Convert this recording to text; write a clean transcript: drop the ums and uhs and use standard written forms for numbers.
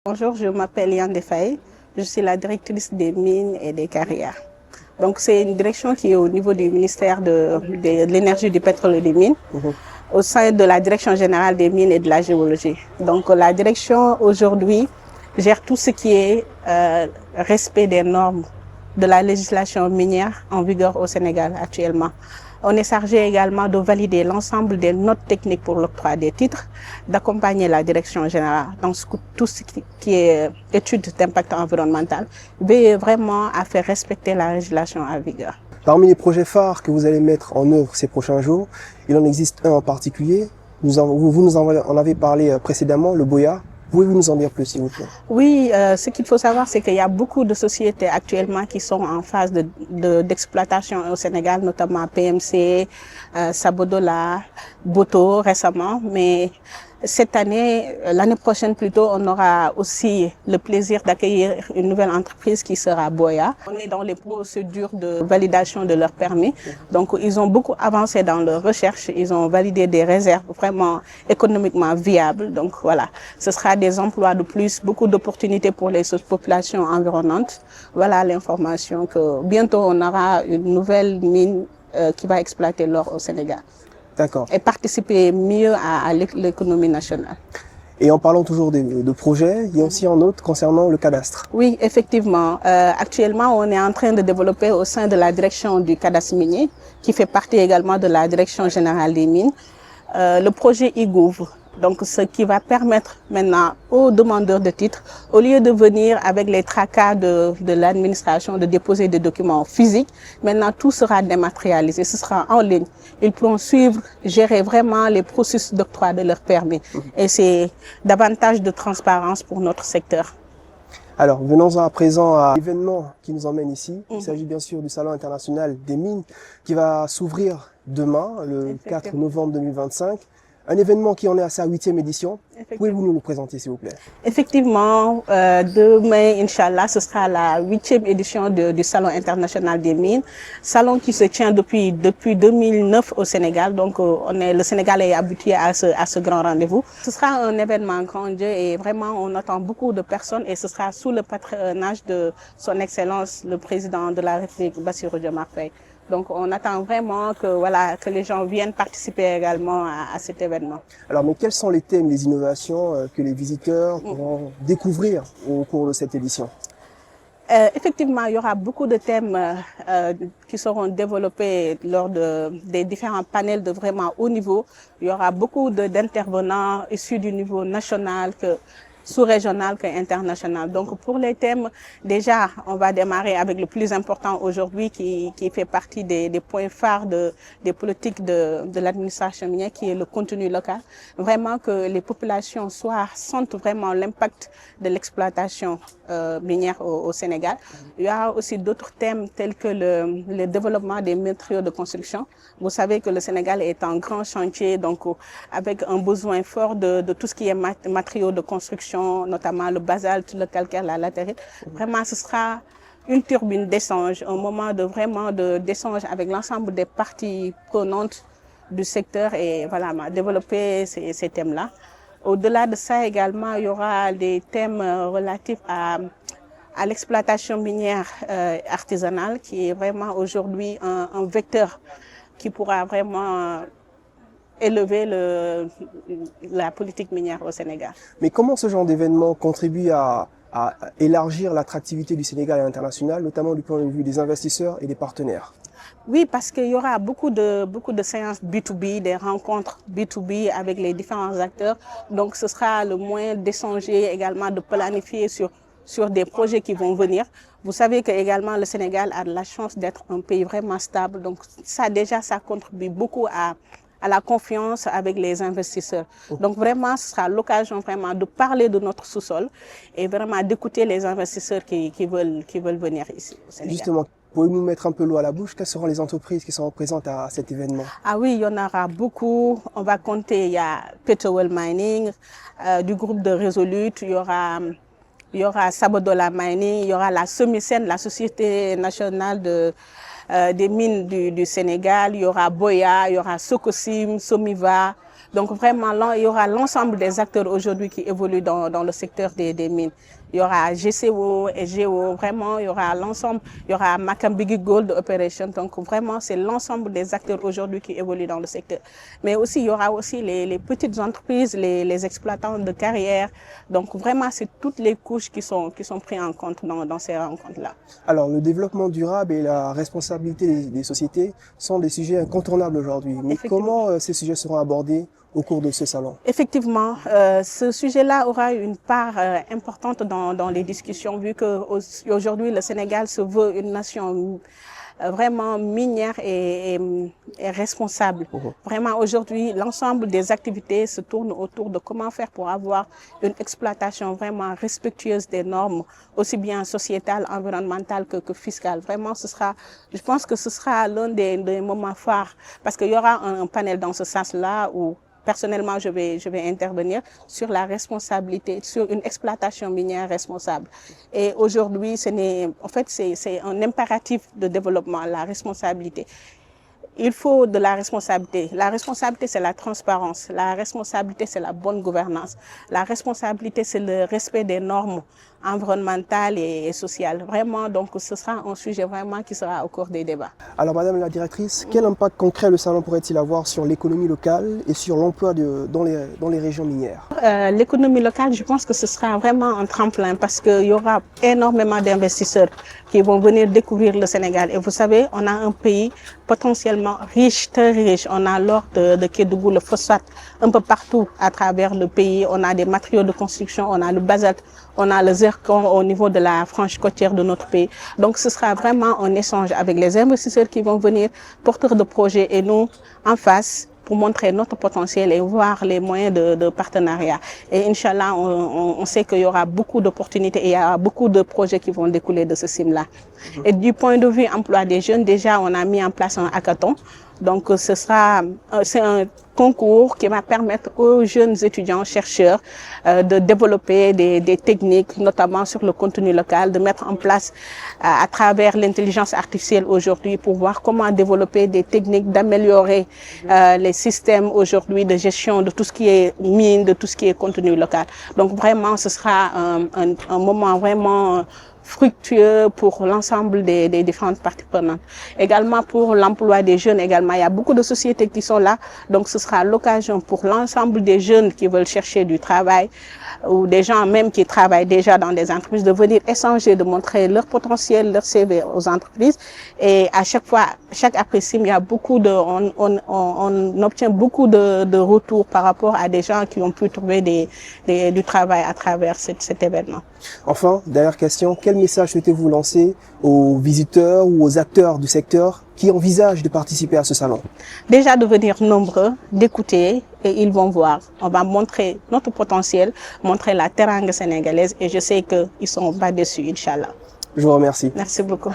Bonjour, je m'appelle Yann Defaye, je suis la directrice des mines et des carrières. Donc c'est une direction qui est au niveau du ministère de l'énergie, du pétrole et des mines, au sein de la direction générale des mines et de la géologie. Donc la direction aujourd'hui gère tout ce qui est respect des normes de la législation minière en vigueur au Sénégal actuellement. On est chargé également de valider l'ensemble des notes techniques pour l'octroi des titres, d'accompagner la direction générale dans tout ce qui est étude d'impact environnemental, veiller vraiment à faire respecter la législation en vigueur. Parmi les projets phares que vous allez mettre en œuvre ces prochains jours, il en existe un en particulier. Vous nous en avez parlé précédemment, le Boya. Pouvez-vous nous en dire plus, s'il vous plaît? Oui, ce qu'il faut savoir, c'est qu'il y a beaucoup de sociétés actuellement qui sont en phase d'exploitation au Sénégal, notamment PMC, Sabodola, Boto récemment. Mais cette année, l'année prochaine plutôt, on aura aussi le plaisir d'accueillir une nouvelle entreprise qui sera Boya. On est dans les procédures de validation de leur permis. Donc, ils ont beaucoup avancé dans leur recherche. Ils ont validé des réserves vraiment économiquement viables. Donc, voilà, ce sera des emplois de plus, beaucoup d'opportunités pour les populations environnantes. Voilà l'information que bientôt, on aura une nouvelle mine qui va exploiter l'or au Sénégal. D'accord. Et participer mieux à l'économie nationale. Et en parlant toujours de projets, il y a aussi un autre concernant le cadastre. Oui, effectivement. Actuellement, on est en train de développer au sein de la direction du cadastre minier, qui fait partie également de la direction générale des mines, le projet e-Gouv. Donc, ce qui va permettre maintenant aux demandeurs de titres, au lieu de venir avec les tracas de l'administration, de déposer des documents physiques, maintenant tout sera dématérialisé, ce sera en ligne. Ils pourront suivre, gérer vraiment les processus d'octroi de leur permis. Et c'est davantage de transparence pour notre secteur. Alors, venons-en à présent à l'événement qui nous emmène ici. Il s'agit bien sûr du Salon international des mines qui va s'ouvrir demain, le 4 novembre 2025. Un événement qui en est à sa 8e édition. Pouvez-vous nous le présenter, s'il vous plaît? Effectivement, demain, Inch'Allah, ce sera la 8e édition du Salon international des mines. Salon qui se tient depuis 2009 au Sénégal. Donc, le Sénégal est habitué à ce grand rendez-vous. Ce sera un événement grandiose et vraiment, on attend beaucoup de personnes et ce sera sous le patronage de Son Excellence, le président de la République, Bassirou Diomaye Faye. Donc, on attend vraiment que les gens viennent participer également à cet événement. Alors, mais quels sont les thèmes, les innovations que les visiteurs pourront découvrir au cours de cette édition? Effectivement, il y aura beaucoup de thèmes qui seront développés lors des différents panels de vraiment haut niveau. Il y aura beaucoup d'intervenants issus du niveau national sous-régional qu'international. Donc pour les thèmes, déjà, on va démarrer avec le plus important aujourd'hui qui fait partie des points phares des politiques de l'administration minière, qui est le contenu local. Vraiment que les populations sentent vraiment l'impact de l'exploitation minière au Sénégal. Il y aura aussi d'autres thèmes tels que le développement des matériaux de construction. Vous savez que le Sénégal est un grand chantier, donc avec un besoin fort de tout ce qui est matériaux de construction, notamment le basalte, le calcaire, la latérite. Vraiment, ce sera une turbine d'échange, un moment d'échange avec l'ensemble des parties prenantes du secteur et voilà, développer ces thèmes-là. Au-delà de ça également, il y aura des thèmes relatifs à l'exploitation minière artisanale, qui est vraiment aujourd'hui un vecteur qui pourra vraiment élever la politique minière au Sénégal. Mais comment ce genre d'événement contribue à élargir l'attractivité du Sénégal à l'international, notamment du point de vue des investisseurs et des partenaires? Oui, parce qu'il y aura beaucoup de séances B2B, des rencontres B2B avec les différents acteurs. Donc ce sera le moyen d'échanger, également de planifier sur des projets qui vont venir. Vous savez que également le Sénégal a la chance d'être un pays vraiment stable. Donc ça contribue beaucoup à la confiance avec les investisseurs. Donc vraiment, ce sera l'occasion vraiment de parler de notre sous-sol et vraiment d'écouter les investisseurs qui veulent venir ici au Sénégal. Justement, pouvez-vous nous mettre un peu l'eau à la bouche? Quelles seront les entreprises qui seront présentes à cet événement? Ah oui, il y en aura beaucoup. On va compter, il y a Petrowell Mining, du groupe de Resolute, il y aura Sabodola Mining, il y aura la Somicène, la Société nationale des mines du Sénégal, il y aura Boya, il y aura Socosim, Somiva, Donc vraiment, là, il y aura l'ensemble des acteurs aujourd'hui qui évoluent dans le secteur des mines. Il y aura GCO et GO, vraiment, il y aura l'ensemble, il y aura Macambigi Gold Operation. Donc vraiment, c'est l'ensemble des acteurs aujourd'hui qui évoluent dans le secteur. Mais aussi, il y aura aussi les petites entreprises, les exploitants de carrière. Donc vraiment, c'est toutes les couches qui sont prises en compte dans ces rencontres-là. Alors, le développement durable et la responsabilité des sociétés sont des sujets incontournables aujourd'hui. Mais comment ces sujets seront abordés au cours de ce salon? Effectivement, ce sujet-là aura une part importante dans les discussions, vu qu'aujourd'hui, le Sénégal se veut une nation vraiment minière et responsable. Vraiment, aujourd'hui, l'ensemble des activités se tournent autour de comment faire pour avoir une exploitation vraiment respectueuse des normes, aussi bien sociétales, environnementales que fiscales. Vraiment, je pense que ce sera l'un des moments phares, parce qu'il y aura un panel dans ce sens-là où personnellement, je vais intervenir sur la responsabilité, sur une exploitation minière responsable. Et aujourd'hui, en fait, c'est un impératif de développement, la responsabilité. Il faut de la responsabilité. La responsabilité, c'est la transparence. La responsabilité, c'est la bonne gouvernance. La responsabilité, c'est le respect des normes environnementales et sociales. Vraiment, donc ce sera un sujet vraiment qui sera au cours des débats. Alors Madame la directrice, quel impact concret le salon pourrait-il avoir sur l'économie locale et sur l'emploi dans les régions minières? L'économie locale, je pense que ce sera vraiment un tremplin parce qu'il y aura énormément d'investisseurs qui vont venir découvrir le Sénégal. Et vous savez, on a un pays potentiellement riche, très riche. On a l'or de Kédougou, le phosphate, un peu partout à travers le pays. On a des matériaux de construction, on a le basalte, on a le zircon au niveau de la frange côtière de notre pays. Donc ce sera vraiment un échange avec les investisseurs qui vont venir, porteurs de projets et nous en face, pour montrer notre potentiel et voir les moyens de partenariat. Et Inch'Allah, on sait qu'il y aura beaucoup d'opportunités et il y aura beaucoup de projets qui vont découler de ce CIM-là. Et du point de vue emploi des jeunes, déjà, on a mis en place un hackathon. Donc, c'est un concours qui va permettre aux jeunes étudiants, chercheurs, de développer des techniques, notamment sur le contenu local, de mettre en place à travers l'intelligence artificielle aujourd'hui pour voir comment développer des techniques, d'améliorer les systèmes aujourd'hui de gestion de tout ce qui est mine, de tout ce qui est contenu local. Donc vraiment, ce sera un moment vraiment fructueux pour l'ensemble des différentes parties prenantes. Également pour l'emploi des jeunes, également, il y a beaucoup de sociétés qui sont là. Donc ce sera l'occasion pour l'ensemble des jeunes qui veulent chercher du travail ou des gens même qui travaillent déjà dans des entreprises de venir échanger, de montrer leur potentiel, leur CV aux entreprises. Et à chaque fois, chaque après-sim, il y a on obtient beaucoup de retours par rapport à des gens qui ont pu trouver du travail à travers cet événement. Enfin, dernière question, quel message souhaitez-vous lancer aux visiteurs ou aux acteurs du secteur qui envisagent de participer à ce salon? Déjà de venir nombreux, d'écouter et ils vont voir. On va montrer notre potentiel, montrer la teranga sénégalaise et je sais qu'ils ne sont pas déçus, Inch'Allah. Je vous remercie. Merci beaucoup.